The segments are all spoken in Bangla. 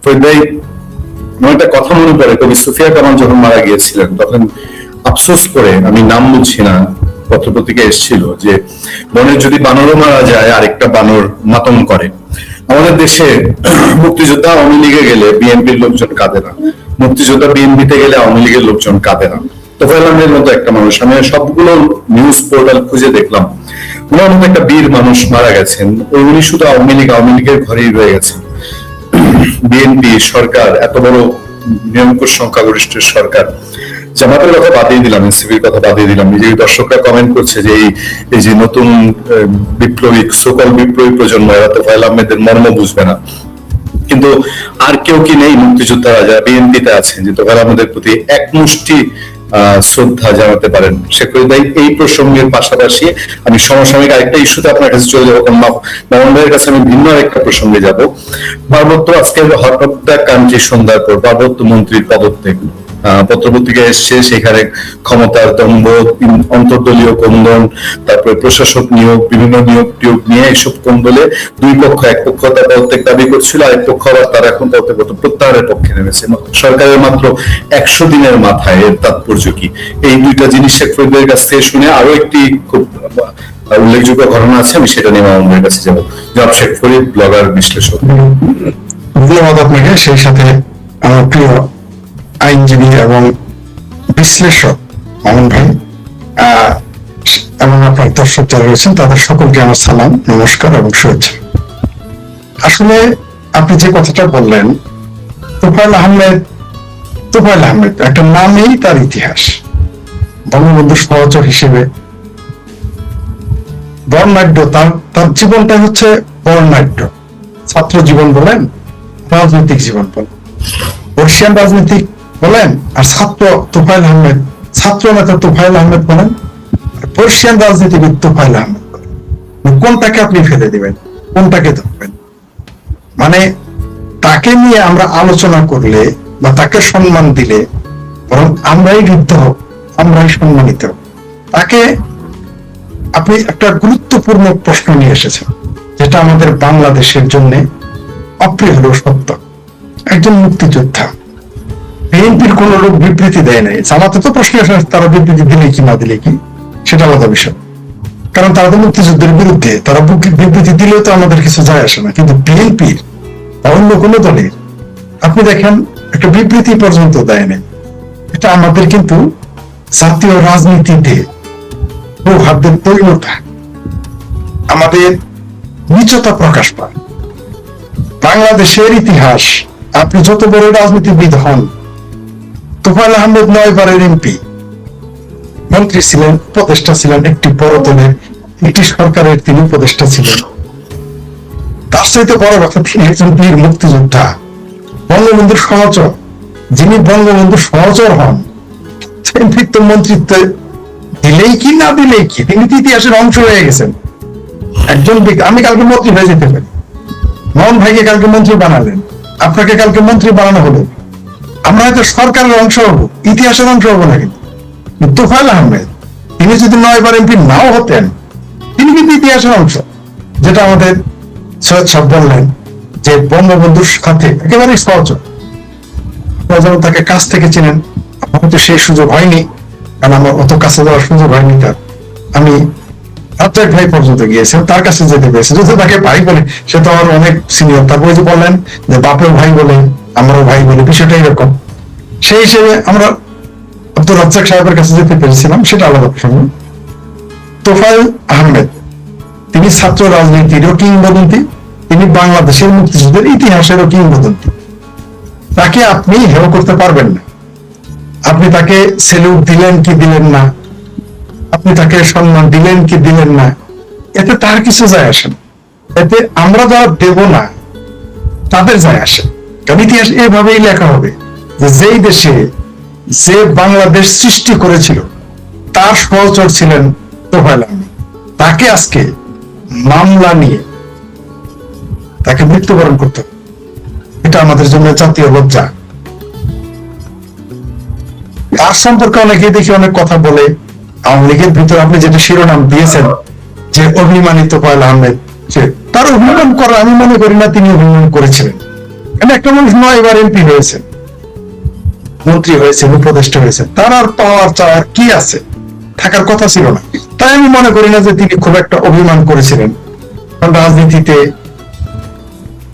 ফরিদ ভাই, আমার একটা কথা মনে পড়ে, কবি সুফিয়া কামাল যখন মারা গিয়েছিলেন তখন আফসোস করে, আমি নাম বলছি না, পত্রপত্রিকা এসেছিল যে বনের যদি বানরও মারা যায় আরেকটা বানর মাতম করে। আমাদের দেশে মুক্তিযোদ্ধা আওয়ামী লীগে গেলে বিএনপির লোকজন কাঁদে না, মুক্তিযোদ্ধা বিএনপিতে গেলে আওয়ামী লীগের লোকজন কাঁদে না। তোফায়েল আহমেদের মতো একটা মানুষ, আমি সবগুলো নিউজ পোর্টাল খুঁজে দেখলাম, ওনার মতো একটা বীর মানুষ মারা গেছেন, উনি শুধু আওয়ামী লীগের ঘরেই রয়ে গেছেন। বিএনপি সরকার, এত বড় নিরঙ্কুশ সংখ্যাগরিষ্ঠ সরকার, জামাতের কথা বাদিয়ে দিলাম, এনসিপির কথা বাদিয়ে দিলাম, এই যে দর্শকরা কমেন্ট করছে যে এই যে নতুন বিপ্লবী সকল বিপ্লবী প্রজন্ম, এরা তোফায়েল আহমেদের মর্ম বুঝবে না, কিন্তু আর কেউ কি নেই মুক্তিযোদ্ধারা যারা বিএনপিতে আছেন যে তোফায়েল আহমেদের প্রতি এক মুষ্টি শ্রদ্ধা জানাতে পারেন? শেখ ফরিদ ভাই, এই প্রসঙ্গের পাশাপাশি আমি সমসাময়িক আরেকটা ইস্যুতে আপনার কাছে চলে যাবো, কারণ মামুন ভাইয়ের কাছে আমি ভিন্ন আরেকটা প্রসঙ্গে যাব। পার্বত্য, আজকে হট অফ দ্য কান্ট্রি সন্ধ্যার পর পার্বত্য মন্ত্রীর পদত্যাগ পত্রপত্রিকা এসছে, সেখানে ক্ষমতার দম্ভ, অন্তর্দলীয় কোন্দল, তারপরে প্রশাসক নিয়োগ, বিভিন্ন নিয়োগ টিয়োগ নিয়ে এইসব কোন্দলে দুই পক্ষ, এক পক্ষ তার পদত্যাগ দাবি করছিল, আরেক পক্ষ আবার তারা এখন পদত্যাগ প্রত্যাহারের পক্ষে নেমেছে। সরকারের মাত্র 100 দিনের মাথায় এর তাৎপর্য কি? এই দুইটা জিনিস শেখ ফরিদের কাছ থেকে শুনে আরো একটি খুব উল্লেখযোগ্য ঘটনা আছে, আমি সেটা নিয়ে মামুনের কাছে যাবো। জনাব শেখ ফরিদ, ব্লগার, বিশ্লেষক। ধন্যবাদ আপনাকে, সেই সাথে আমার প্রিয় আইনজীবী এবং বিশ্লেষক মামুন ভাই এবং আপনার দর্শক যারা রয়েছেন তাদের সকলকে আমার সালাম, নমস্কার এবং শুভেচ্ছা। আসলে আপনি যে কথাটা বললেন, তোফায়েল আহমেদ একটা নামেই তার ইতিহাস। বঙ্গবন্ধুর সহচর হিসেবে বর্ণাঢ্য, তার জীবনটা হচ্ছে বর্ণাঢ্য। ছাত্র জীবন বলেন, রাজনৈতিক জীবন বলেন, বর্ষিয়ান রাজনীতিক বলেন, আর ছাত্র নেতা তোফায়েল আহমেদ বলেন, বর্ষিয়ান রাজনীতিবিদ তোফায়েল আহমেদ বলেন। কোনটাকে আপনি ফেলে দিবেন, কোনটাকে ধরবেন? মানে তাকে নিয়ে আমরা আলোচনা করলে বা তাকে সম্মান দিলে বরং আমরাই ঋদ্ধ হব, আমরাই সম্মানিত হব। তাকে আপনি একটা গুরুত্বপূর্ণ প্রশ্ন নিয়ে এসেছেন, যেটা আমাদের বাংলাদেশের জন্য অপ্রিয় হলেও সত্য। একজন মুক্তিযোদ্ধা, বিএনপির কোন লোক বিবৃতি দেয় নাই, জামাতে তো প্রশ্ন আসে তারা বিবৃতি দিলে কি না দিলে কি, সেটা আলাদা বিষয়, কারণ তারা তো মুক্তিযুদ্ধের বিরুদ্ধে, তারা বিবৃতি দিলেও তো আমাদের কিছু যায় আসে না। কিন্তু বিএনপির বা অন্য কোনো দলের আপনি দেখেন একটা বিবৃতি পর্যন্ত দেয় নাই। এটা আমাদের কিন্তু জাতীয় রাজনীতিতে সৌহার্দ্যের পরিণতা, আমাদের নিচতা প্রকাশ পায়। বাংলাদেশের ইতিহাস, আপনি যত বড় রাজনীতিবিদ হন, তোফায়েল আহমেদ 9 বারের এমপি, মন্ত্রী ছিলেন, উপদেষ্টা ছিলেন, একটি বড় দলের একটি সরকারের তিনি উপদেষ্টা ছিলেন। তার চাইতে বড় কথা, তিনি একজন বীর মুক্তিযোদ্ধা, বঙ্গবন্ধুর সহচর। যিনি বঙ্গবন্ধুর সহচর হন, এমপিত্ব মন্ত্রিত্ব দিলেই কি না দিলেই কি, তিনি তো ইতিহাসের অংশ হয়ে গেছেন। একজন আমি কালকে মন্ত্রী হয়ে যেতে পারি, মোহন ভাইকে কালকে মন্ত্রী বানালেন, আপনাকে কালকে মন্ত্রী বানানো হলো, আমরা হয়তো সরকারের অংশ হব, ইতিহাসের অংশ হবো না। কিন্তু তোফায়েল আহমেদ, তিনি যদি 9 বার এমপি নাও হতেন, তিনি কিন্তু ইতিহাসের অংশ। যেটা আমাদের সৈয়দ সাহেব বললেন যে বঙ্গবন্ধুর সাথে একেবারেই সহচর, যেমন তাকে কাছ থেকে চিনেন। আমার তো সেই সুযোগ হয়নি, কারণ আমার অত কাছে যাওয়ার সুযোগ হয়নি। তার আমি রাজ্জাক ভাই পর্যন্ত গিয়েছিলাম, তার কাছে যেতে পেরেছি, যদি তাকে ভাই বলে, সে তো আমার অনেক সিনিয়র। তারপরে যে বললেন যে বাপেও ভাই বলে, আমারও ভাই বলে, বিষয়টা এরকম। সেই হিসেবে আমরা আব্দুর রাজ্জাক সাহেবের কাছে যেতে পেরেছিলাম, সেটা আলাদা প্রসঙ্গ। তোফায়েল আহমেদ, তিনি ছাত্র রাজনীতিরও কিংবদন্তি, তিনি বাংলাদেশের মুক্তিযুদ্ধের ইতিহাসেরও কিংবদন্তি। তাকে আপনি হেয় করতে পারবেন না। আপনি তাকে সেলুট দিলেন কি দিলেন না, আপনি তাকে সম্মান দিলেন কি দিলেন না, এতে তার কিছু যায় আসে না। এতে আমরা যারা দেব না তাদের যায় আসে। কারণ ইতিহাস এভাবেই লেখা হবে যে যেই দেশে যে বাংলাদেশ সৃষ্টি করেছিল তার সহচর ছিলেন তোফায়েল আহমেদ, তাকে আজকে মামলা নিয়ে তাকে মৃত্যুবরণ করতে হবে। এটা আমাদের জন্য জাতীয় লজ্জা। তার সম্পর্কে অনেকে দেখি অনেক কথা বলে। আওয়ামী লীগের ভিতরে আপনি যেটা শিরোনাম দিয়েছেন যে অভিমানিত তোফায়েল আহমেদ, তার অভিমান করা আমি মনে করি না তিনি অভিমান করেছিলেন। একটা মানুষ 9 বার এমপি হয়েছে, মন্ত্রী হয়েছে, উপদেষ্টা হয়েছে, তার আর পাওয়ার চাওয়ার কি আছে? থাকার কথা ছিল না। তাই আমি মনে করি না যে তিনি খুব একটা অভিমান করেছিলেন, কারণ রাজনীতিতে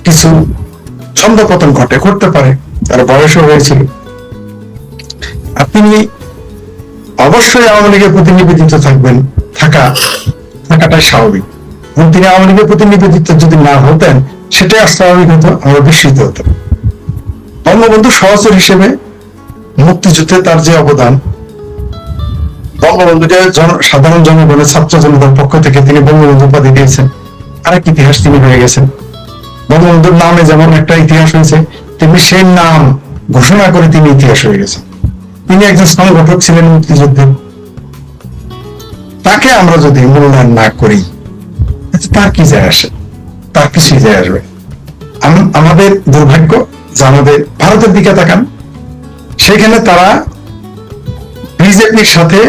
কিছু ছন্দপতন ঘটতে পারে, তার বয়সও হয়েছিল। আর তিনি অবশ্যই আওয়ামী লীগের প্রতি নিবেদিত থাকাটাই স্বাভাবিক। এবং তিনি আওয়ামী লীগের প্রতি নিবেদিত যদি না হতেন, সেটাই অস্বাভাবিক হতো, আমরা বিস্মিত হতাম। বঙ্গবন্ধু সহচর হিসেবে মুক্তিযুদ্ধে তার যে অবদান, বঙ্গবন্ধুকে সাধারণ জনগণের, ছাত্র জনতার পক্ষ থেকে তিনি বঙ্গবন্ধু উপাধি দিয়েছেন, আরেক ইতিহাস তিনি হয়ে গেছেন। বঙ্গবন্ধুর নামে যেমন একটা ইতিহাস হয়েছে, তেমনি সেই নাম ঘোষণা করে তিনি ইতিহাস হয়ে গেছেন। তিনি একজন সংগঠক ছিলেন মুক্তিযুদ্ধে। তাকে আমরা যদি মূল্যায়ন না করি, তার কি যায় আসে? তার কিছুই যায় আসবে। আমাদের দুর্ভাগ্য যে আমাদের ভারতের দিকে তাকান, সেখানে তারা বিজেপির সাথে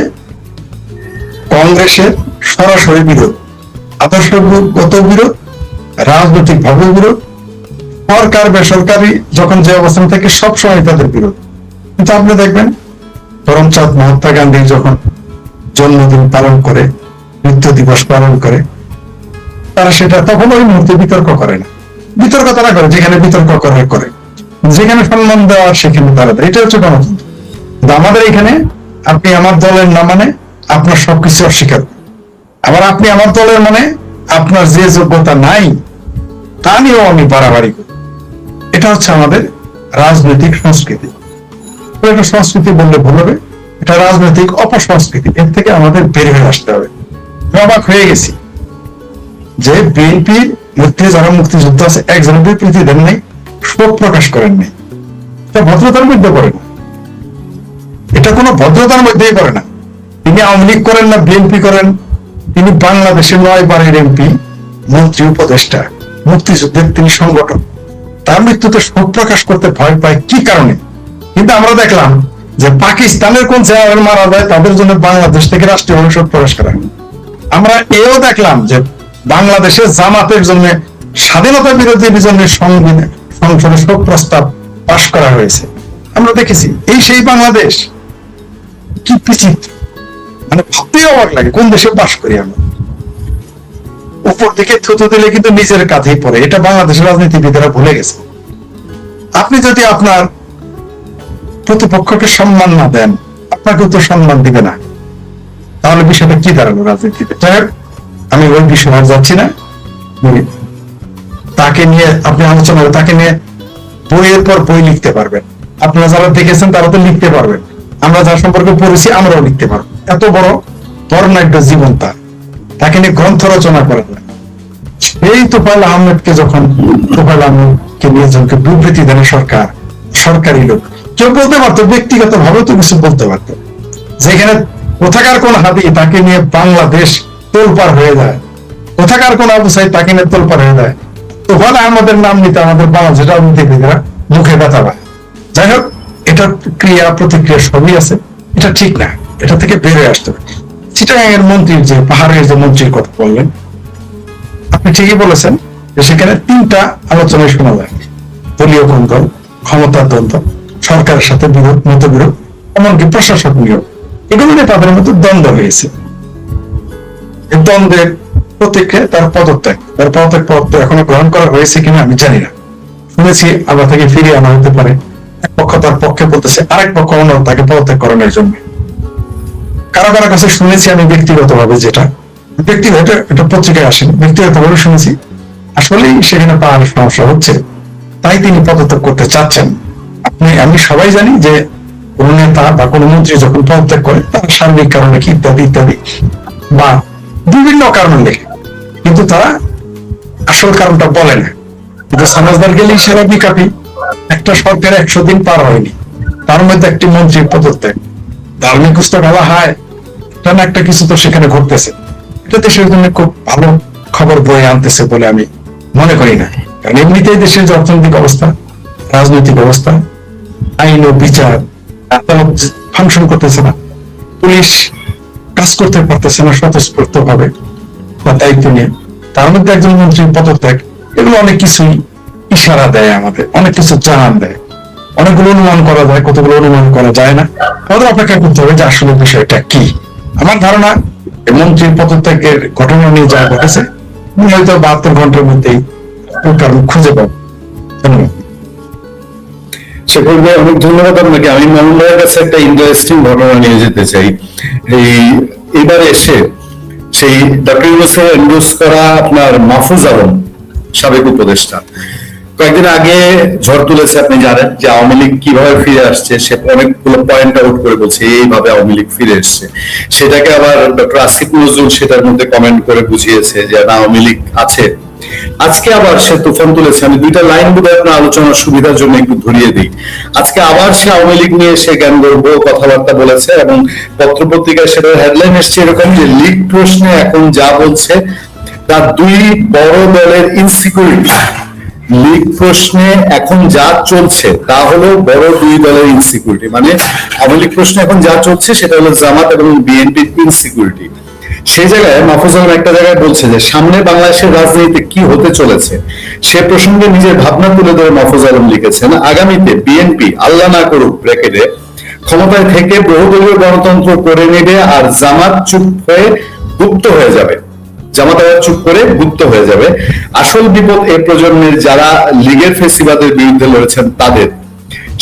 কংগ্রেসের সরাসরি বিরোধ, আদর্শগত বিরোধ, রাজনৈতিক ভাবে বিরোধ, সরকার বেসরকারি যখন যে অবস্থান থেকে সবসময় তাদের বিরোধ। কিন্তু আপনি দেখবেন করমচাঁদ মহাত্মা গান্ধী যখন জন্মদিন পালন করে, মৃত্যু দিবস পালন করে, তারা সেটা তখন ওই মুহূর্তে বিতর্ক করে না। বিতর্ক তারা করে যেখানে বিতর্ক করে, যেখানে সম্মান দেওয়ার সেখানে তারা দেয়। এটা হচ্ছে গণতন্ত্র। কিন্তু আমাদের এখানে আপনি আমার দলের না মানে আপনার সবকিছু অস্বীকার, আবার আপনি আমার দলের মানে আপনার যে যোগ্যতা নাই তা নিয়েও আমি বাড়াবাড়ি করি। এটা হচ্ছে আমাদের রাজনৈতিক সংস্কৃতি। এটা সংস্কৃতি বললে ভুল হবে, এটা রাজনৈতিক অপসংস্কৃতি। এর থেকে আমাদের বের হয়ে আসতে হবে। অবাক হয়ে গেছি যে বিএনপির মধ্যে যারা মুক্তিযুদ্ধ আছে, একজনের বিবৃতি দেন নাই, শোক প্রকাশ করেন নাই। এটা ভদ্রতার মধ্যে পড়ে না, এটা কোনো ভদ্রতার মধ্যেই পড়ে না। তিনি আওয়ামী লীগ করেন না বিএনপি করেন, তিনি বাংলাদেশের 9 বারের এমপি, মন্ত্রী, উপদেষ্টা, মুক্তিযুদ্ধের তিনি সংগঠক। তার মৃত্যুতে শোক প্রকাশ করতে ভয় পায় কি কারণে? কিন্তু আমরা দেখলাম যে পাকিস্তানের কোন জেনারেল মারা যায়, তাদের জন্য বাংলাদেশ থেকে রাষ্ট্রীয়ভাবে শোক প্রকাশ করা হয়। আমরা এও দেখলাম যে বাংলাদেশের জামাতের জন্য, স্বাধীনতা বিরোধী জন্য সংসদে শোক প্রস্তাব পাশ করা হয়েছে। আমরা দেখেছি এই সেই বাংলাদেশ। কি বিচিত্র, মানে ভাবতেই অবাক লাগে কোন দেশে বাস করি আমরা। উপর দিকে থুতু দিলে কিন্তু নিজের কাঁধেই পড়ে, এটা বাংলাদেশের রাজনীতিবিদেরা ভুলে গেছে। আপনি যদি আপনার প্রতিপক্ষকে সম্মান না দেন, আপনাকেও তো সম্মান দিবে না, তাহলে বিষয়টা কি দাঁড়ালো রাজনীতিতে? যাই হোক, আমি ওই বিষয়ে আর যাচ্ছি না। তাকে নিয়ে আপনি আলোচনা করে, তাকে নিয়ে বইয়ের পর বই লিখতে পারবেন। আপনারা যারা দেখেছেন তারা তো লিখতে পারবেন, আমরা যার সম্পর্কে পড়েছি আমরাও লিখতে পারবো। এত বড় বর্ণাঢ্য জীবন তাকে নিয়ে গ্রন্থ রচনা করেন না। এই তোফায়েল আহমেদকে যখন তোফায়েল আহমেদকে নিয়ে যখন বিবৃতি দেন সরকার, সরকারি লোক, কেউ বলতে পারতো, ব্যক্তিগত ভাবে তো কিছু বলতে পারতো, যেখানে কোথাকার কোন হাতি তাকে নিয়ে বাংলাদেশ তোলপাড় হয়ে যায়, কোথাকার কোন আবু সাইদ তাকে নিয়ে তোলপাড় হয়ে যায়, তোফায়েল আহমেদের নাম নিতে আমাদের বাংলাদেশের রাজনীতিবিদেরা মুখে ব্যথা পায়। যাই হোক, এটার ক্রিয়া প্রতিক্রিয়া সবই আছে, এটা ঠিক না, এটা থেকে বেরিয়ে আসতে হবে। চিটাগাংয়ের মন্ত্রীর যে পাহাড়ের যে মন্ত্রীর কথা বললেন, আপনি ঠিকই বলেছেন যে সেখানে 3টা আলোচনায় শোনা যায়, দলীয় দ্বন্দ্ব, ক্ষমতার দ্বন্দ্ব, সরকারের সাথে বিরোধ, মতবিরোধ, এমনকি প্রশাসক নিয়োগ, এগুলো নিয়ে তাদের মধ্যে দ্বন্দ্ব হয়েছে। এই দ্বন্দ্বের প্রতিক্রিয়া তার পদত্যাগ এখনো গ্রহণ করা হয়েছে কিনা আমি জানি না। শুনেছি আবার থেকে ফিরিয়ে আনা হতে পারে। এক পক্ষ তার পক্ষে বলতেছে, আরেক পক্ষ তাকে পদত্যাগ করানোর জন্য। কারো কারো কাছে শুনেছি আমি ব্যক্তিগতভাবে, যেটা এটা পত্রিকায় আসেনি, ব্যক্তিগতভাবে শুনেছি আসলেই সেখানে পাওয়ার সমস্যা হচ্ছে, তাই তিনি পদত্যাগ করতে চাচ্ছেন। আমি সবাই জানি যে কোন নেতা বা কোন মন্ত্রী যখন পদত্যাগ করে তার সার্বিক কারণে কি ইত্যাদি ইত্যাদি বা বিভিন্ন কারণ লেখে, কিন্তু তারা আসল কারণটা বলে না। কিন্তু সামাজদার গেলেই সেরা বিকাপি, একটা সরকার 100 দিন পার হয়নি, তার মধ্যে একটি মন্ত্রীর পদত্যাগ, ধার্মিক পুস্তক বলা হয়, এটা না একটা কিছু তো সেখানে ঘটতেছে। এটা দেশের জন্য খুব ভালো খবর বয়ে আনতেছে বলে আমি মনে করি না। কারণ এমনিতেই দেশের যে অর্থনৈতিক অবস্থা, রাজনৈতিক অবস্থা, আইন ও বিচার ফাংশন করতেছে না, পুলিশ কাজ করতে পারতেছে না স্বতঃস্ফূর্ত ভাবে বা দায়িত্ব নিয়ে, তার মধ্যে একজন মন্ত্রীর পদত্যাগ, এগুলো অনেক কিছুই ইশারা দেয়, আমাদের অনেক কিছু জানান দেয়, অনেকগুলো অনুমান করা যায়, কতগুলো অনুমান করা যায় না। আমাদের অপেক্ষা করতে হবে যে আসলে বিষয়টা কি। আমার ধারণা এই মন্ত্রীর পদত্যাগের ঘটনা নিয়ে যা ঘটেছে, আমি হয়তো 72 ঘন্টার মধ্যেই কারণ খুঁজে পাবো। ধন্যবাদ। শেখর ভাই, অনেক ধন্যবাদ আপনাকে। আমি মামুন ভাইয়ের কাছে একটা ইন্টারেস্টিং ঘটনা নিয়ে যেতে চাই। এবার এসে সেই ডক্টর ইউনূসের এন্ডোর্স করা আপনার মাহফুজ আলম, সাবেক উপদেষ্টা, কয়েকদিন আগে ঝড় তুলেছে, আপনি জানেন যে আওয়ামী লীগ কিভাবে ফিরে আসছে। সে অনেকগুলো পয়েন্ট আউট করে বলছে এইভাবে আওয়ামী লীগ ফিরে এসছে। সেটাকে আবার ডক্টর আসিফ নজরুল সেটার মধ্যে কমেন্ট করে বুঝিয়েছে যে না, আওয়ামী লীগ আছে। আজকে আবার সে তুফান তুলেছে। আমি দুইটা লাইন বোধহয় আপনার আলোচনার সুবিধার জন্য একটু ধরিয়ে দিই। আজকে আবার সে আওয়ামী লীগ নিয়ে সে জ্ঞান গর্ব কথাবার্তা বলেছে, এবং পত্রপত্রিকায় সেটার হেডলাইন এসছে এরকম যে লীগ প্রশ্নে এখন যা বলছে তা দুই বড় দলের ইনসিকিউরিটি। লীগ প্রশ্নে এখন যা চলছে তা হলো বড় দুই দলের ইনসিকিউরিটি। মানে আওয়ামী লীগ প্রশ্নে এখন যা চলছে সেটা হলো জামাত এবং বিএনপির ইনসিকিউরিটি। সেই জায়গায় মাহফুজ আলম একটা জায়গায় বলছে যে সামনে বাংলাদেশের রাজনীতিতে কি হতে চলেছে সে প্রসঙ্গে নিজের ভাবনা তুলে ধরে মাহফুজ আলম লিখেছেন, আগামীতে বিএনপি আল্লাহ না করুক ব্র্যাকেটে ক্ষমতায় থেকে বহুদলীয় গণতন্ত্র করে নেবে, আর জামাত চুপ হয়ে গুপ্ত হয়ে যাবে। জামাত আবার চুপ করে গুপ্ত হয়ে যাবে। আসল বিপদ এই প্রজন্মের যারা লীগের ফেসিবাদের বিরুদ্ধে লড়েছেন তাদের।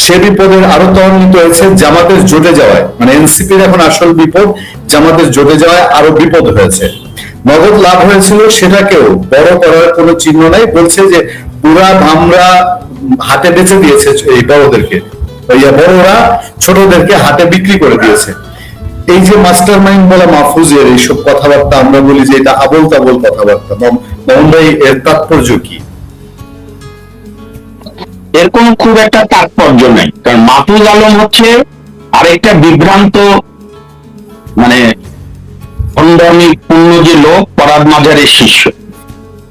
সে বিপদের আরো ত্বরান্বিত হয়েছে জামাতের জোটে যাওয়ায়। মানে এনসিপির এখন আসল বিপদ জামাতের জোটে যাওয়ায় আরো বিপদ হয়েছে। নগদ লাভ হয়েছিল সেটাকেও বড় করার কোনো চিহ্ন নাই। বলছে যে পুরা ধামরা হাটে বেচে দিয়েছে এই বড়দেরকে, বড়রা ছোটদেরকে হাটে বিক্রি করে দিয়েছে। এই যে মাস্টার মাইন্ড বলা মাহফুজের এইসব কথাবার্তা, আমরা বলি যে এটা আবোল তাবোল কথাবার্তা। মামুন ভাই, এর তাৎপর্য কি? এর কোন খুব একটা তাৎপর্য নেই, কারণ মাহফুজ আলম হচ্ছে আরেকটা বিভ্রান্ত, মানে খণ্ডামি পূর্ণ যে লোক, পরাদ মাজারের শিষ্য।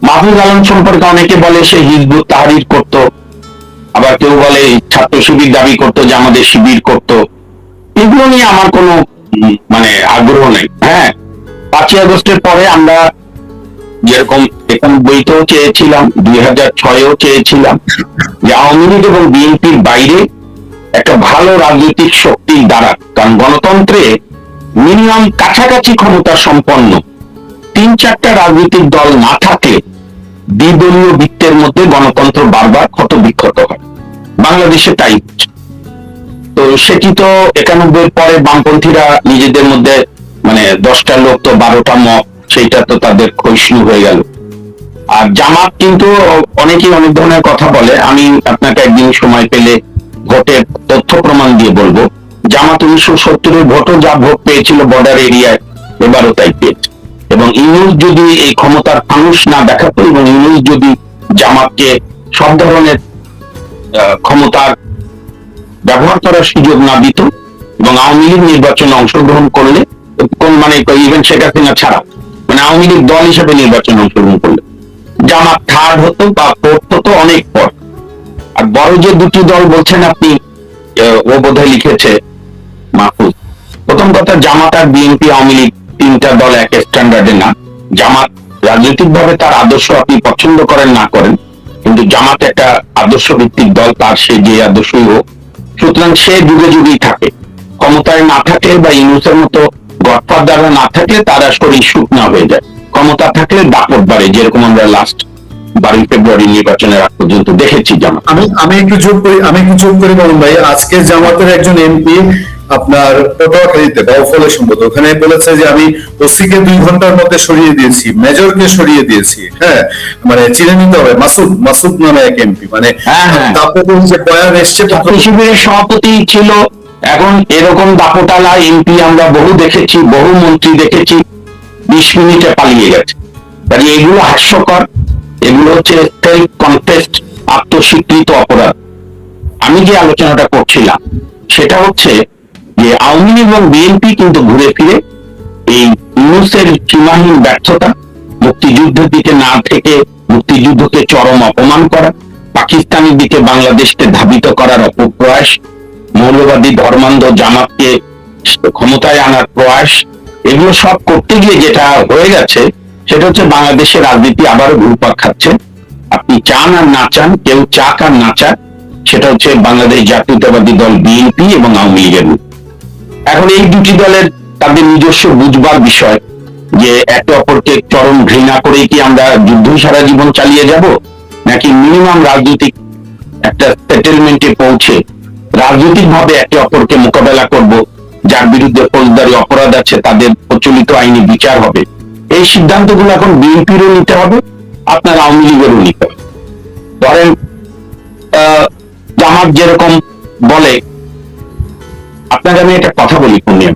মাহফুজ আলম সম্পর্কে অনেকে বলে সে হিজবুত তাহরির করত, আবার কেউ বলে ছাত্র শিবির দাবি করতো যে আমাদের শিবির করত। এগুলো নিয়ে আমার কোনো মানে আগ্রহ নেই। হ্যাঁ, 5ই আগস্টের পরে আমরা যেরকম 91-তেও চেয়েছিলাম, 2006-এও চেয়েছিলাম যে আওয়ামী লীগ এবং বিএনপির বাইরে একটা ভালো রাজনৈতিক শক্তির দ্বারা, কারণ গণতন্ত্রে মিনিমাম কাছাকাছি ক্ষমতা সম্পন্ন 3-4টা রাজনৈতিক দল না থাকলে দ্বিদলীয় বৃত্তের মধ্যে গণতন্ত্র বারবার ক্ষত বিক্ষত হয়। বাংলাদেশে তাই হচ্ছে। তো সেটি তো 91-এর পরে বামপন্থীরা নিজেদের মধ্যে, মানে 10টা লোক তো 12টা মত, সেইটা তো তাদের ক্ষয়িষ্ণু হয়ে গেল। আর জামাত কিন্তু অনেকেই অনেক ধরনের কথা বলে। আমি আপনাকে একদিন সময় পেলে ভোটের তথ্য প্রমাণ দিয়ে বলবো, জামাত 1970-এর ভোটও যা ভোট পেয়েছিল বর্ডার এরিয়ায়, এবারও তাই পেয়েছে। এবং ইউনূস যদি এই ক্ষমতার ফানুষ না দেখাতো এবং ইউনূস যদি জামাতকে সব ধরনের ক্ষমতার ব্যবহার করার সুযোগ না দিত এবং আওয়ামী লীগ নির্বাচনে অংশগ্রহণ করলে, কোন মানে ইভেন শেখ হাসিনা ছাড়া, মানে আওয়ামী লীগ দল হিসেবে নির্বাচনে অংশগ্রহণ করলে জামাত থার্ড হতো বা ফোর্থ হতো অনেক পর। আর বড় যে দুটি দল বলছেন আপনি, ও বোধহয় লিখেছে মাহফুজ। প্রথম কথা, জামাত আর বিএনপি আওয়ামী লীগ 3টা দল এক স্ট্যান্ডার্ডে না। জামাত রাজনৈতিক ভাবে তার আদর্শ আপনি পছন্দ করেন না করেন, কিন্তু জামাত একটা আদর্শ ভিত্তিক দল, তার সে যে আদর্শই হোক। সুতরাং সে যুগে যুগেই থাকে। ক্ষমতায় না থাকলে বা ইউনূসের মতো গডফাদাররা না থাকলে তারা শরীর শুকনা হয়ে যায়, ক্ষমতা থাকলে দাপট বাড়ে, যেরকম আমরা লাস্ট 12 ফেব্রুয়ারি নির্বাচনের আগ পর্যন্ত দেখেছি জামাত। আমি একটু যোগ করি মামুন ভাই। আজকে জামাতের একজন এমপি আপনার পটুয়াখালীতে বাউফলে সম্ভবত, ওখানে বলেছে যে আমি ওসিকে 2 ঘন্টার মধ্যে সরিয়ে দিয়েছি, মেজরকে সরিয়ে দিয়েছি। হ্যাঁ, মানে চিনে নিতে হবে। মাসুদ নামে এক এমপি, মানে তারপরে যে বয়ান এসছে, শিবিরের সভাপতি ছিল। এখন এরকম দাপটালা এমপি আমরা বহু দেখেছি, বহু মন্ত্রী দেখেছি, 20 মিনিটে পালিয়ে গেছে। এগুলো হাস্যকর, এগুলো হচ্ছে সেলফ কনফেসড, আত্মস্বীকৃত অপরাধ। আমি যে আলোচনাটা করছিলাম সেটা হচ্ছে যে আওয়ামী লীগ এবং বিএনপি কিন্তু ঘুরে ফিরে এই ইউনূসের সীমাহীন ব্যর্থতা, মুক্তিযুদ্ধের দিকে না থেকে মুক্তিযুদ্ধকে চরম অপমান করা, পাকিস্তানের দিকে বাংলাদেশকে ধাবিত করার অপপ্রয়াস, মৌলবাদী ধর্মান্ধ জামাতকে ক্ষমতায় আনার প্রয়াস, এগুলো সব করতে গিয়ে যেটা হয়ে গেছে সেটা হচ্ছে বাংলাদেশের রাজনীতি আবারও ঘুরপাক খাচ্ছে। আপনি চান আর না চান, কেউ চাক আর না চাক, সেটা হচ্ছে বাংলাদেশ জাতীয়তাবাদী দল বিএনপি এবং আওয়ামী লীগের নীতি। এখন এই দুটি দলের তাদের নিজস্ব বুঝবার বিষয় যে একে অপরকে চরম ঘৃণা করে কি আমরা যুদ্ধ সারা জীবন চালিয়ে যাব, নাকি মিনিমাম রাজনৈতিক একটা সেটেলমেন্টে পৌঁছে রাজনৈতিক ভাবে একে অপরকে মোকাবেলা করব, যার বিরুদ্ধে ফৌজদারি অপরাধ আছে তাদের প্রচলিত আইনি বিচার হবে। এই সিদ্ধান্তগুলো এখন বিএনপিরও নিতে হবে, আপনার আওয়ামী লীগেরও নিতে হবে। ধরেন জামাত যেরকম বলে, আপনাকে আমি একটা কথা বলি পূর্ণিয়া,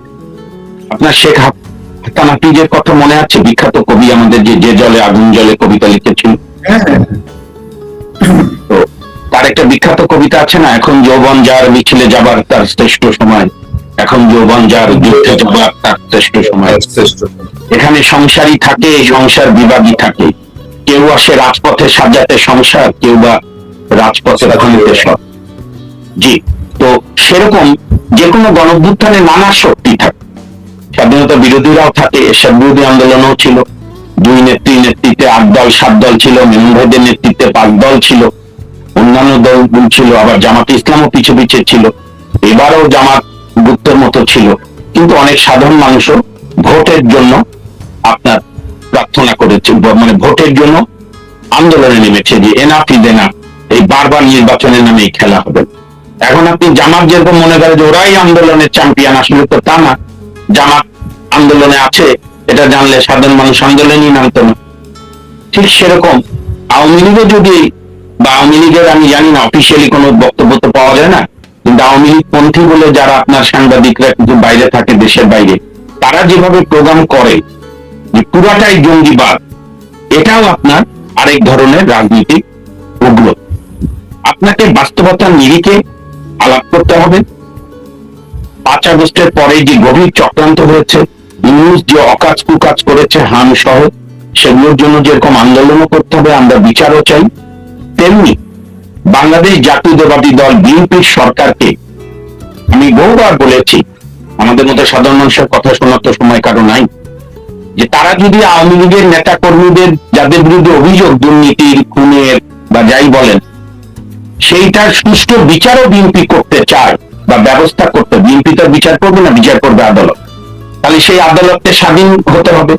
আপনার শেখ হাসান হাফিজের কথা মনে আছে? বিখ্যাত কবি আমাদের, যে জলে আগুন জলে কবিতা লিখেছিল। তো তার একটা বিখ্যাত কবিতা আছে না, এখন যৌবন যার মিছিলে যাবার তার শ্রেষ্ঠ সময়, এখন যৌবন যার যুদ্ধে যাবার তার শ্রেষ্ঠ সময়। এখানে সংসারই থাকে, সংসার বিভাগী থাকে, কেউ আসে রাজপথে সাজাতে সংসার, কেউ বা রাজপথে খনিতে সব। জি, তো সেরকম যে কোনো গণঅভ্যুত্থানে নানা শক্তি থাকে, স্বাধীনতা বিরোধীরাও থাকে, এরশাদ বিরোধী আন্দোলনও ছিল, দুই নেতৃত্বে 8 দল 7 দল ছিল, মেমন ভাইদের নেতৃত্বে 5 দল ছিল, অন্যান্য দল ছিল, আবার জামাত ইসলামও পিছু পিছে ছিল, এবারও জামাত গুপ্তের মতো ছিল। কিন্তু অনেক সাধারণ মানুষও ভোটের জন্য আপনার প্রার্থনা করেছে, মানে ভোটের জন্য আন্দোলনে নেমেছে যে এনাফ ইজ এনাফ, এই বারবার নির্বাচনের নামে খেলা হবে। এখন আপনি জামাত যেরকম মনে করে যে ওরাই আন্দোলনের চ্যাম্পিয়ন, আসলে তো তা না। জামাত আন্দোলনে আছে এটা জানলে সাধারণ মানুষ আন্দোলনই নামতো না। ঠিক সেরকম আওয়ামী লীগও যদি, বা আওয়ামী লীগের আমি জানি না, অফিসিয়ালি কোনো বক্তব্য তো পাওয়া যায় না, কিন্তু আওয়ামী লীগ পন্থী বলে যারা আপনার সাংবাদিকরা কিন্তু বাইরে থাকে, দেশের বাইরে, তারা যেভাবে প্রোগ্রাম করে যে পুরাটাই জঙ্গিবাদ, এটাও আপনার আরেক ধরনের রাজনীতিক উগ্র। আপনাকে বাস্তবতার নিরিখে আলাপ করতে হবে। 5 আগস্টের পরে যে গভীর চক্রান্ত হয়েছে, ইউনুস যে অকাজ কুকাজ করেছে হাম সহ, সেগুলোর জন্য যেরকম আন্দোলনও করতে হবে, আমরা বিচারও চাই, তেমনি বাংলাদেশ জাতীয়তাবাদী দল বিএনপির সরকারকে আমি বহুবার বলেছি, আমাদের মতো সাধারণ মানুষের কথা শোনার তো সময় কারো নাই, যে তারা যদি আওয়ামী লীগের নেতা কর্মীদের যাদের বিরুদ্ধে অভিযোগ দুর্নীতির, খুনের বা যাই বলেন, সেইটার সুষ্ঠু বিচারও বিএনপি করতে চায় বা ব্যবস্থা করতে, বিএনপি তো বিচার করবে না, বিচার করবে আদালত। তাহলে সেই আদালতকে স্বাধীন হতে হবে,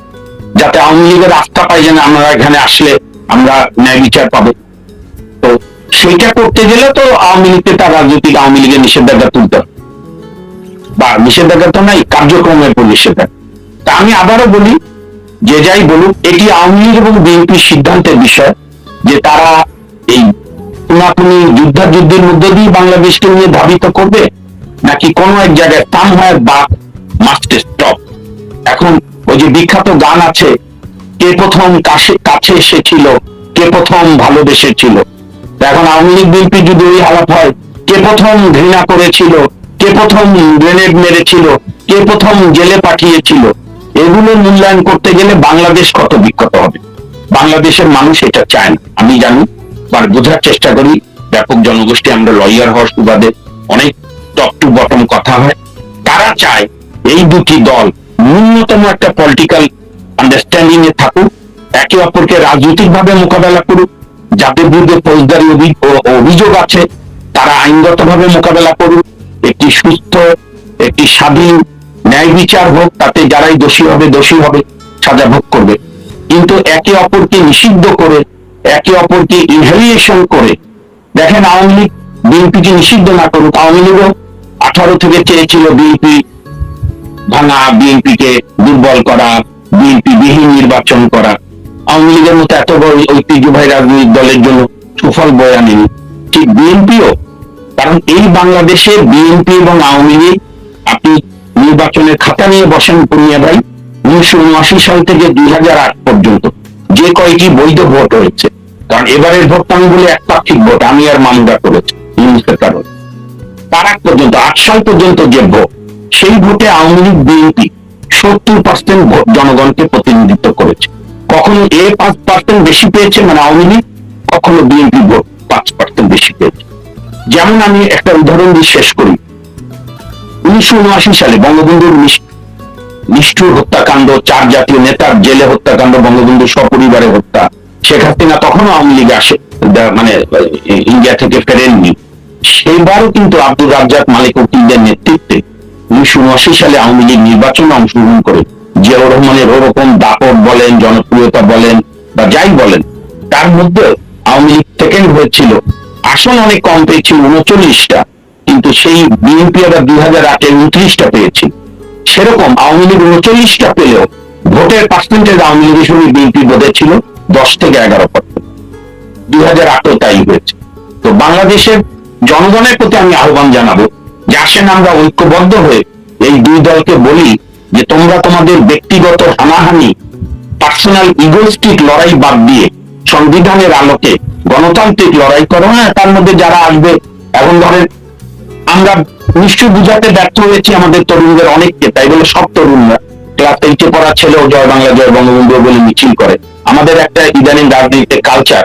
যাতে আওয়ামী লীগের আস্থা পাই যেন আমরা এখানে আসলে আমরা ন্যায় বিচার পাবো। তো সেইটা করতে গেলে তো আওয়ামী লীগকে তার রাজনৈতিক আওয়ামী লীগের নিষেধাজ্ঞা তুলতে হবে, বা নিষেধাজ্ঞা তো নাই, কার্যক্রমের উপর নিষেধাজ্ঞা। তা আমি আবারও বলি, যে যাই বলুক, এটি আওয়ামী লীগ এবং বিএনপির সিদ্ধান্তের বিষয় যে তারা এই পুনাপুনি যুদ্ধের মধ্য দিয়ে বাংলাদেশকে নিয়ে ধাবিত করবে, নাকি কোনো এক জায়গায় সামহার বা মাস্ট স্টপ। এখন ওই যে বিখ্যাত গান আছে, কে প্রথম কাছে এসেছিল, কে প্রথম ভালোবেসেছিল। এখন আওয়ামী লীগ বিএনপি যদি ওই হালাত হয়, কে প্রথম ঘৃণা করেছিল, কে প্রথম গ্রেনেড মেরেছিল, কে প্রথম জেলে পাঠিয়েছিল, এগুলো মূল্যায়ন করতে গেলে বাংলাদেশ কত বিক্ষত হবে। বাংলাদেশের মানুষ এটা চায় না, আমি জানি, বা বোঝার চেষ্টা করি। ব্যাপক জনগোষ্ঠী, আমরা লয়ার হওয়ার সুবাদে অনেক টপ টু বটম কথা হয়। তারা চায় এই দুটি দল ন্যূনতম একটা পলিটিক্যাল আন্ডারস্ট্যান্ডিং এ থাকুক, একে অপরকে রাজনৈতিক ভাবে মোকাবেলা করুক, যাদের বিরুদ্ধে ফৌজদারি অভিযোগ আছে তারা আইনগত ভাবে মোকাবেলা করুক, একটি সুস্থ, একটি স্বাধীন ন্যায় বিচার হোক, তাতে যারাই দোষী হবে, সাজা ভোগ করবে। কিন্তু একে অপরকে নিষিদ্ধ করে, একে অপরকে ইনহেলিয়েশন করে, দেখেন আওয়ামী লীগ বিএনপিকে নিষিদ্ধ না করুক, আওয়ামী লীগও 18 থেকে চেয়েছিল বিএনপি ভাঙা, বিএনপিকে দুর্বল করা, বিএনপি বিহীন নির্বাচন করা। আওয়ামী লীগের মতো এত বড় ঐতিহ্যবাহী রাজনৈতিক দলের জন্য সুফল বয়ে আনেনি, ঠিক বিএনপিও। কারণ এই বাংলাদেশে বিএনপি এবং আওয়ামী লীগ, আপনি নির্বাচনের খাতা নিয়ে বসেন পূর্ণিয়া ভাই, 1979 সাল থেকে 2008 পর্যন্ত যে কয়টি বৈধ ভোট হয়েছে, কারণ এবারের ভোট আমি বলি একপাক্ষিক ভোট, আমি আর মামলা করেছি ইউনুসের কারণে, তার আগ পর্যন্ত 8 সাল পর্যন্ত যে ভোট, সেই ভোটে আওয়ামী লীগ বিএনপি 70% ভোট জনগণকে প্রতিনিধিত্ব করেছে। কখনো 5% বেশি পেয়েছে মানে আওয়ামী লীগ, কখনো বিএনপি ভোট 5% বেশি পেয়েছে। যেমন আমি একটা উদাহরণ দিয়ে শেষ করি, 1979 সালে বঙ্গবন্ধুর নিষ্ঠুর হত্যাকাণ্ড, 4 জাতীয় নেতার জেলে হত্যাকাণ্ড, বঙ্গবন্ধু সপরিবারে হত্যা, শেখ হাসিনা তখনও আওয়ামী লীগ আসে, মানে ইন্ডিয়া থেকে ফেরেননি। সেইবারও কিন্তু আব্দুর রাজ্জাক মালিক উকিলদের নেতৃত্বে 1979 সালে আওয়ামী লীগ নির্বাচনে অংশগ্রহণ করে জিয়াউর রহমানের ওরকম দাপট বলেন, জনপ্রিয়তা বলেন বা যাই বলেন, তার মধ্যে আওয়ামী লীগ সেকেন্ড হয়েছিল। আসন অনেক কম পেয়েছিল, 39টা, কিন্তু সেই বিএনপি আবার 2008-এ 29টা পেয়েছিল। সেরকম আওয়ামী লীগ 39টা পেলেও ভোটের পার্সেন্টেজ আওয়ামী লীগের সঙ্গে বিএনপি বোধে ছিল 10 থেকে 11%। 2008-এও তাই হয়েছে। তো বাংলাদেশের জনগণের প্রতি আমি আহ্বান জানাবো যে আসেন আমরা ঐক্যবদ্ধ হয়ে এই দুই দলকে বলি যে তোমরা তোমাদের ব্যক্তিগত হানাহানি, পার্সোনাল ইগোস্টিক লড়াই বাদ দিয়ে সংবিধানের আলোকে গণতান্ত্রিক লড়াই করো। হ্যাঁ, তার মধ্যে যারা আসবে, এখন ধরেন আমরা নিশ্চয় বুঝাতে ব্যর্থ হয়েছি আমাদের তরুণদের অনেককে, তাই বলে সব তরুণরা ক্লাস 8-এ পড়া ছেলেও জয় বাংলা জয় বঙ্গবন্ধু বলে মিছিল করে। আমাদের একটা ইদানিং রাজনীতিতে কালচার,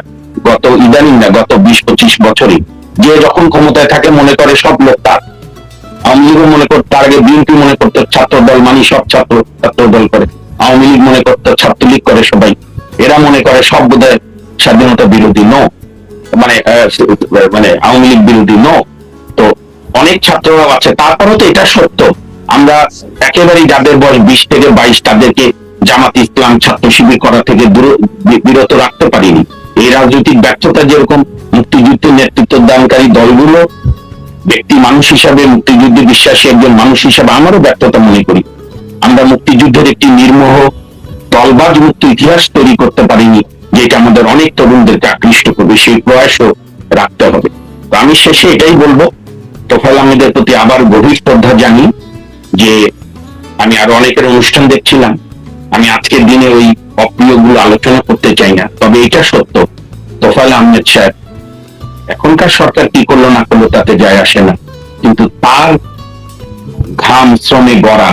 গত 20-25 বছরই, যে যখন ক্ষমতায় থাকে মনে করে সব লোক তার। আওয়ামী লীগও মনে করতো, তার আগে বিএনপি মনে করতো ছাত্র দল মানে সব ছাত্র দল করে, আওয়ামী লীগ মনে করতো ছাত্রলীগ করে সবাই, এরা মনে করে সব বোধহয় স্বাধীনতা বিরোধী। মানে আওয়ামী লীগ বিরোধী। তো অনেক ছাত্ররাও আছে। তারপরেও তো এটা সত্য, আমরা একেবারেই যাদের বয়স 20 থেকে 22 তাদেরকে জামাত ইসলাম, ছাত্র শিবির করা থেকে বিরত রাখতে পারিনি। এই রাজনৈতিক ব্যর্থতা যেরকম মুক্তিযুদ্ধের নেতৃত্ব দানকারী দলগুলো, ব্যক্তি মানুষ হিসাবে, মুক্তিযুদ্ধে বিশ্বাসী একজন মানুষ হিসাবে আমারও ব্যর্থতা মনে করি। আমরা মুক্তিযুদ্ধের একটি নির্মোহ দলবাজ মুক্ত ইতিহাস তৈরি করতে পারিনি, যেটা আমাদের অনেক তরুণদেরকে আকৃষ্ট করবে। সেই প্রয়াসও রাখতে হবে। তো আমি শেষে এটাই বলবো, তোফায়েল আহমেদের প্রতি আবার গভীর শ্রদ্ধা জানি যে আমি আরো অনেকের অনুষ্ঠান দেখছিলাম। আমি আজকের দিনে ওই অপ্রিয়গুলো আলোচনা করতে চাই না, তবে এটা সত্য, তোফায়েল আহমেদ সাহেব এখনকার সরকার কি করলো না করলো তাতে যায় আসে না, কিন্তু তার ঘাম শ্রমে গড়া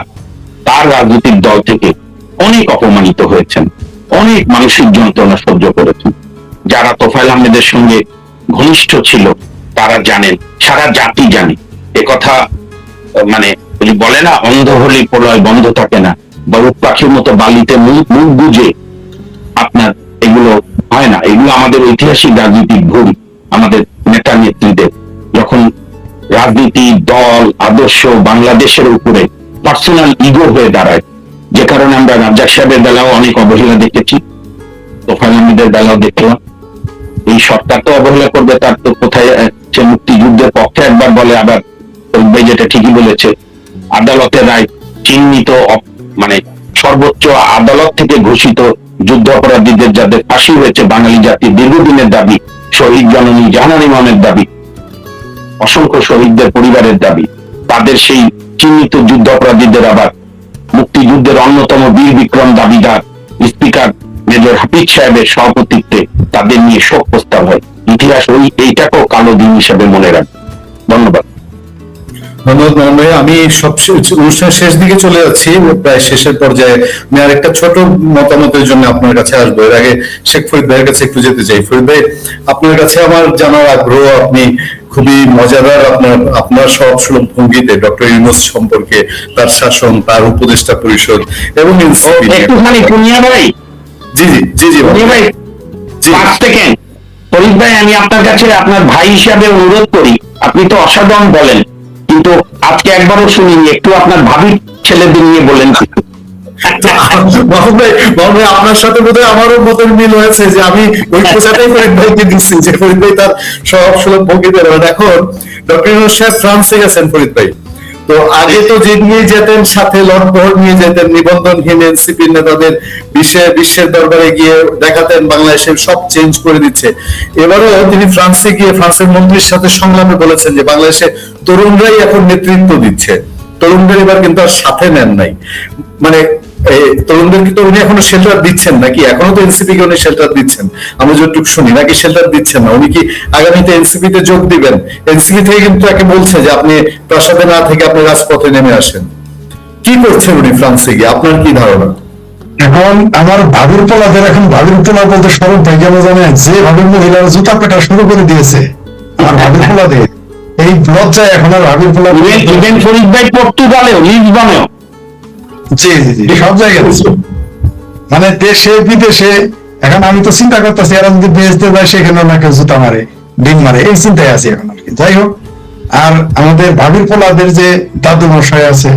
তার রাজনৈতিক দল থেকে অনেক অপমানিত হয়েছেন, অনেক মানসিক যন্ত্রণা সহ্য করেছেন। যারা তোফায়েল আহমেদের সঙ্গে ঘনিষ্ঠ ছিল তারা জানেন, সারা জাতি জানে একথা। মানে বলে না, অন্ধ হলে প্রলয় বন্ধ থাকে না, বড় পাখির মতো বালিতে মুখ গুজে আপনার এগুলো হয় না। এগুলো আমাদের ঐতিহাসিক রাজনৈতিক ভুল। আমাদের নেতা নেত্রীদের যখন রাজনীতি, দল, আদর্শ বাংলাদেশের উপরে পার্সোনাল ইগো হয়ে দাঁড়ায়, যে কারণে আমরা রাজ্জাক সাহেবের বেলাও অনেক অবহেলা দেখেছি, তোফায়েল আহমেদের বেলাও দেখলাম। এই সরকার তো অবহেলা করবে, তার তো কোথায় সে মুক্তিযুদ্ধের পক্ষে একবার বলে, আবার যেটা ঠিকই বলেছে, আদালতের রায় চিহ্নিত, মানে সর্বোচ্চ আদালত থেকে ঘোষিত যুদ্ধ অপরাধীদের যাদের ফাঁসি হয়েছে, বাঙালি জাতির দীর্ঘদিনের দাবি, শহীদ জননী জাহানারা ইমামের দাবি, অসংখ্য শহীদদের পরিবারের দাবি, তাদের সেই চিহ্নিত যুদ্ধ অপরাধীদের আবার মুক্তিযুদ্ধের অন্যতম বীর বিক্রম দাবিদার স্পিকার মেজর হাফিজ সাহেবের সভাপতিত্বে তাদের নিয়ে শোক প্রস্তাব হয়। ইতিহাস এইটাকেও কালো দিন হিসেবে মনে রাখবে। ধন্যবাদ। ধন্যবাদ। আমি অনুষ্ঠানের শেষ দিকে চলে যাচ্ছি, প্রায় শেষের পর্যায়ে। আমি আরেকটা ছোট মতামতের জন্য আপনার কাছে আসবো। এর আগে শেখ ফরিদ ভাইয়ের কাছে একটু যেতে চাই। ফরিদ ভাই, আপনার কাছে আমার জানার আগ্রহ, আপনি খুবই মজাদার আপনার সব সুলভ ভঙ্গিতে ডক্টর ইউনূস সম্পর্কে, তার শাসন, তার উপদেষ্টা পরিষদ এবং একটুখানি পুনিয়া ভাই, জি জি জি জি ভাই 5 সেকেন্ড। ফরিদ ভাই, আমি আপনার কাছে আপনার ভাই হিসাবে অনুরোধ করি, আপনি তো অসাধারণ বলেন, কিন্তু আজকে একবারও শুনিনি, একটু আপনার ভাবি ছেলেদের নিয়ে বলেন। আপনার সাথে বোধহয় আমারও মতের মিল হয়েছে যে আমি ওই প্রচারটাই ফরিদ ভাইকে দিচ্ছি, যে ফরিদ ভাই তার সব সুলভ ভঙ্গিতে। এখন ডক্টর ইউনূস সাহেব ফ্রান্সে গেছেন ফরিদ ভাই, তো আগে তো যে নিয়ে যেতেন সাথে লটবহর নিয়ে যেতেন, নিবন্ধনহীন এনসিপির নেতাদের বিশ্বের দরবারে গিয়ে দেখাতেন বাংলাদেশের সব চেঞ্জ করে দিচ্ছে। এবারও তিনি ফ্রান্সে গিয়ে ফ্রান্সের মন্ত্রীর সাথে সংলাপে বলেছেন যে বাংলাদেশে তরুণরাই এখন নেতৃত্ব দিচ্ছে, তরুণদের এবার কিন্তু আর সাথে নেন নাই। মানে তরুণদেরকে তো উনি এখনো শেল্টার দিচ্ছেন নাকি? এখনো তো এনসিপি কে উনি শেল্টার দিচ্ছেন, আমরা যতটুকু শুনি, নাকি শেল্টার দিচ্ছেন না? উনি কি আগামীতে এনসিপি তে যোগ দিবেন? এনসিপি থেকে কিন্তু তাকে বলছে যে আপনি প্রাসাদে না থেকে আপনি রাজপথে নেমে আসেন। কি করছেন উনি ফ্রান্সে গিয়ে, আপনার কি ধারণা? এখন আমার ভাবির পোলাদের, এখন ভাবির পোলা বলতে স্বরূপ ভাই কেন জানেন, যে ভাবির মহিলারা জুতা পেটা শুরু করে দিয়েছে আমার ভাবির পোলাদের, এই লজ্জায় এখন আর ভাবির পোলা ফরিদ ভাই পর্তুগালেও, লিসবনেও, জি জি জি সব জায়গায়, মানে দেশে বিদেশে এখন আমি তো চিন্তা করতেছি এরা যদি বেচতে যায় সেখানে না কেউ জুতা মারে, ডিম মারে, এই চিন্তায় আছি এখন আর কি। যাই হোক, আর আমাদের ভাবির পোলাদের যে দাদু মশাই আছে,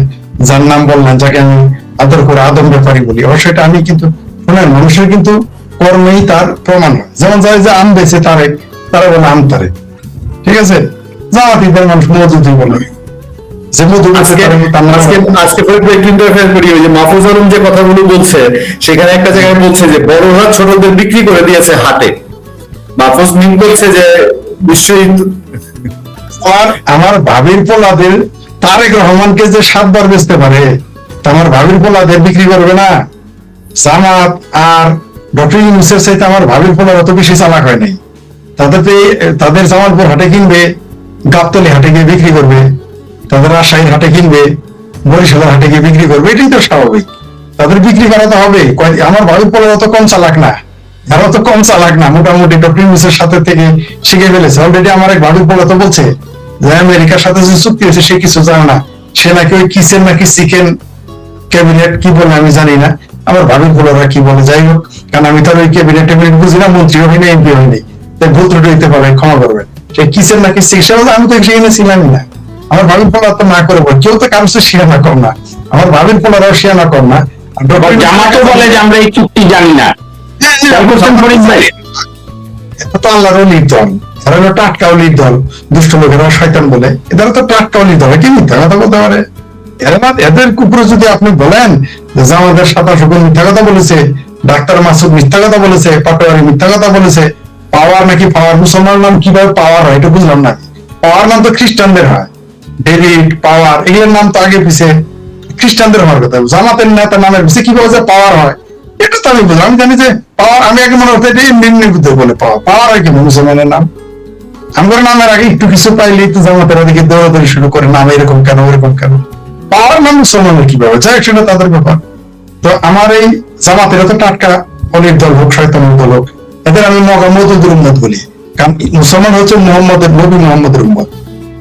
যার নাম বললেন, যাকে আমি আদর করে আদম ব্যাপারী বলি, অবশ্যই আমি কিন্তু শোনেন, মানুষের কিন্তু কর্মেই তার প্রমাণ হয়। যেমন যায় যে আম বেছে তারা বলে আম তারে, ঠিক আছে? জামাতিদের মানুষ মধুদি বলে, যে মধু বেছে তারে তার নাম। আজকে পরে একটু ইন্টারফেয়ার করি, ওই যে মাহফুজ আলম যে কথাগুলো বলছে, সেখানে একটা জায়গায় বলছে যে বড়রা ছোটদের বিক্রি করে দিয়েছে হাটে। মাহফুজ মিন করছে যে নিশ্চয়ই আমার ভাবির পোলাদের তারেক রহমানকে যে 7 বার বেচতে পারে, তা আমার ভাবির পোলাদের বিক্রি করবে না? জামাত আর ডক্টর ইউনূসের চাইতে আমার ভাবির পোলার অত বেশি চালাক হয় নাই। তাদের জামালপুর হাটে কিনবে, গাবতলী হাটে গিয়ে বিক্রি করবে, তাদের রাজশাহীর হাটে কিনবে, বরিশালের হাটে গিয়ে বিক্রি করবে, এটাই তো স্বাভাবিক। তাদের বিক্রি করা তো হবে। আমার ভাবির পোলার অত কম চালাক না, এরা তো কম চালাক না, মোটামুটি ডক্টর ইউনূসের সাথে থেকে শিখে ফেলেছে। অলরেডি আমার এক ভাবির পোলা তো বলছে যে আমেরিকার সাথে যে চুক্তি হয়েছে সে কিছু জানে না, সে নাকি ওই কিচেন নাকি চিকেন ক্যাবিনেট কি বলে আমি জানি না, আমার ভাবির পোলারা কি বলে। যাই হোক, কারণ আমি তো ওই ক্যাবিনেট ট্যাবিনেট বুঝি না, মন্ত্রী হই না, এমপি হই নাই, তাই ভুল ত্রুটি হইতে পারে, ক্ষমা করবেন। সে কিচেন নাকি চিকিৎসা বলে, আমি তো সেখানে ছিলামই না। আমার ভাবির পোলা তো না করে বল, কেউ তো কারোর সাথে শিয়ানা কম না, আমার ভাবির পোলারাও শিয়ানা কম না। জামাতও বলে যে আমরা এই চুক্তি জানি না। তো আল্লাহর অলির দল, এরা হলো টাটকা অলির দল, দুষ্ট লোকেরা শয়তান বলে, এদের তো টাটকা অলির দল, কি মিথ্যা কথা বলতে পারে? এদের কুকুরে যদি আপনি বলেন যে আমাদের 27 গুণ মিথ্যা কথা বলেছে, ডাক্তার মাসুদ মিথ্যা কথা বলেছে, পাটোয়ারি মিথ্যা কথা বলেছে, পাওয়ার নাকি পাওয়ার, মুসলমান নাম কিভাবে পাওয়ার হয় এটা বুঝলাম না। পাওয়ার নাম তো খ্রিস্টানদের হয়, ডেভিড পাওয়ার, এগুলোর নাম তো আগে পিছে খ্রিস্টানদের হওয়ার কথা। জামাতের নেতা নামের পিছিয়ে কিভাবে যে পাওয়ার হয় এটা তো আমি বুঝলাম। আমি জানি যে পাওয়ার, আমি আগে মনে হতো এটা নির্নির্বুদ্ধ বলে পাওয়ার হয় কি মুসলমানের নাম। আমার নামের আগে একটু কিছু পাইলেই তো জামাতের দিকে দৌড়াদৌড়ি শুরু করে, নাম এরকম কেন ওরকম কেন, পাওয়ার নাম মুসলমানের কিভাবে, যাই হোক সেটা তাদের ব্যাপার। তো আমার এই জামাতের তো টাটকা অলির দল হোক, শয়তানের দল হোক, এদের আমি মদুদের উম্মত বলি। কারণ মুসলমান হচ্ছে মোহাম্মদের, নবী মোহাম্মদের উম্মত,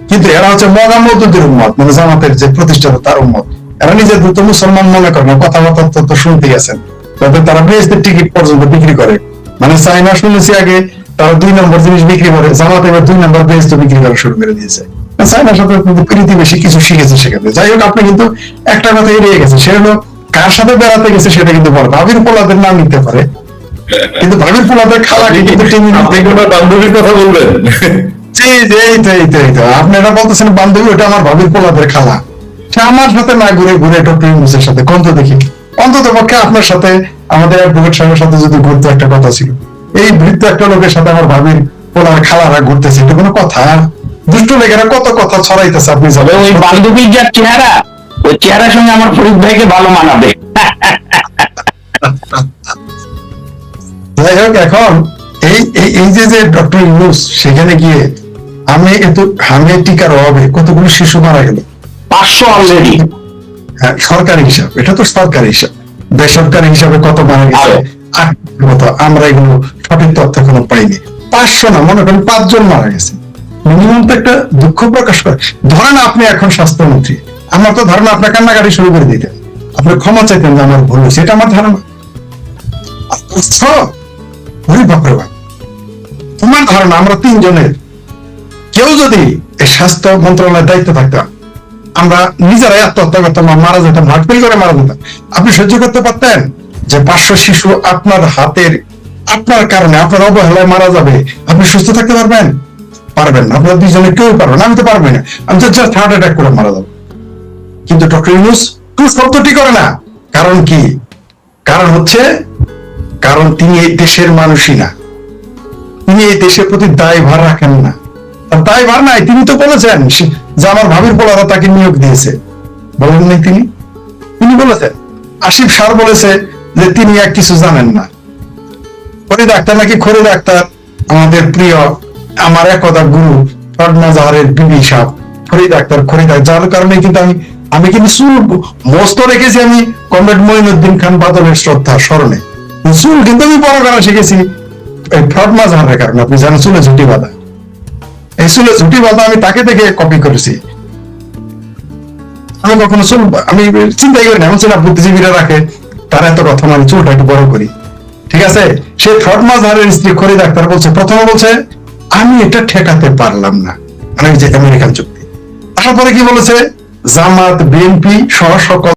কিন্তু এরা হচ্ছে মদুদের উম্মত, মানে জামাতের যে প্রতিষ্ঠাতা তার উম্মত। এরা নিজের তো মুসলমান মনে করে না, কথাবার্তা তো শুনতে গেছেন, তবে তারা বেহেশতের টিকিট পর্যন্ত বিক্রি করে। মানে চাইনা শুনেছি আগে তারা 2 নম্বর জিনিস বিক্রি করে, জামাত এবার 2 নম্বর বেহেশত বিক্রি করা শুরু করে দিয়েছে। চাইনার সাথে প্রীতি বেশি কিছু শিখেছে সেখানে। যাই হোক, আপনি কিন্তু একটা কথা এড়িয়ে গেছে, সে হলো কার সাথে বেড়াতে গেছে সেটা কিন্তু বড়। ভাবির পোলাদের নাম নিতে পারে, কিন্তু ভাবির পোলাদের খালা কিন্তু বান্ধবীর কথা বলবেন। আপনারা বলতেছেন বান্ধবী, ওটা আমার ভাবির পোলাদের খালা, সে আমার সাথে না ঘুরে ঘুরে ডক্টর ইউনূসের সাথে কোন তো দেখি, অন্তত পক্ষে আপনার সাথে আমাদের অ্যাডভোকেট সাহেবের সাথে যদি ঘুরতে একটা কথা ছিল, এই বৃদ্ধ একটা লোকের সাথে আমার ভাবির পোলার খালারা ঘুরতেছে, এটা কোনো কথা? দুষ্ট লেগেরা কত কথা ছড়াইতেছে, আপনি জানেন। ওই বান্ধবীর যার চেহারা, ওই চেহারার সঙ্গে আমার ফরিদ ভাইকে ভালো মানাবে। যাই হোক, এখন এই যে ডক্টর ইউনূস সেখানে গিয়ে আমি টিকার অভাবে কতগুলো শিশু মারা গেল, 500 অলরেডি। হ্যাঁ, সরকারি হিসাব, এটা তো সরকারি হিসাব। বেসরকারি হিসাবে কত মারা গেছে আমরা এগুলো সঠিক তথ্য এখনো পাইনি। 500 না, মনে করেন 5 জন মারা গেছে, মিনিমাম তো একটা দুঃখ প্রকাশ করে। ধরেন আপনি এখন স্বাস্থ্যমন্ত্রী, আমার তো ধারণা আপনার কান্নাকাটি শুরু করে দিতেন, আপনি ক্ষমা চাইতেন যে আমার ভুল হয়েছে, এটা আমার ধারণা। তোমার ধারণা আমরা 3 জনের কেউ যদি এই স্বাস্থ্য মন্ত্রণালয়ের দায়িত্ব থাকতাম, আমরা নিজেরাই আত্মহত্যা করতাম, মারা যেতাম, হার্ট ফেল করে মারা যেতাম। আপনি সহ্য করতে পারতেন যে 500 শিশু আপনার হাতের, আপনার কারণে, আপনার অবহেলায় মারা যাবে? আপনি সুস্থ থাকতে পারবেন? পারবেন না। আপনার 2 জনে কেউ পারবেন, আমি তো পারবেন না, আমি তো জাস্ট হার্ট অ্যাটাক করে মারা যাবো। কিন্তু ডক্টর ইউনূস শব্দটি করে না। কারণ কি? কারণ হচ্ছে, কারণ তিনি এই দেশের মানুষই না, তিনি এই দেশের প্রতি দায়ভার রাখেন না। তার দায়ভার নাই। তিনি তো বলেছেন যে আমার ভাবির পোলারা তাকে নিয়োগ দিয়েছে, বলেন নাই? তিনি বলেছেন। আসিফ স্যার বলেছে যে তিনি এক কিছু জানেন না। খরিদ আক্তার নাকি, খরিদ আক্তার আমাদের প্রিয়, আমার একদা গুরু ফারুক জাহারের বিবি সাহেব খরিদ আক্তার, যার কারণে কিন্তু আমি কিন্তু চুল মস্ত রেখেছি, আমি কমরেড মঈনুদ্দিন খান বাদলের শ্রদ্ধা স্মরণে চুল কিন্তু আমি বড় করা শিখেছি এই ফারুক জাহারের কারণে। আপনি জানেন চুলে ঝুটি বাঁধা, এই চুলে ঝুটি বাঁধা আমি তাকে দেখে কপি করেছি। আমি কখনো চুল আমি চিন্তাই করি না, এমন ছিল বুদ্ধিজীবীরা রাখে, তারা এত কথা, আমি চুলটা একটু বড় করি। ঠিক আছে, সে ফ্রড মাজহারের স্ত্রী খরিদ আক্তার বলছে, প্রথমে বলছে আমি এটা ঠেকাতে পারলাম না, মানে ওই যে আমেরিকান চুক্তি। তারপরে কি বলেছে, জামাত বিএনপি সহ সকল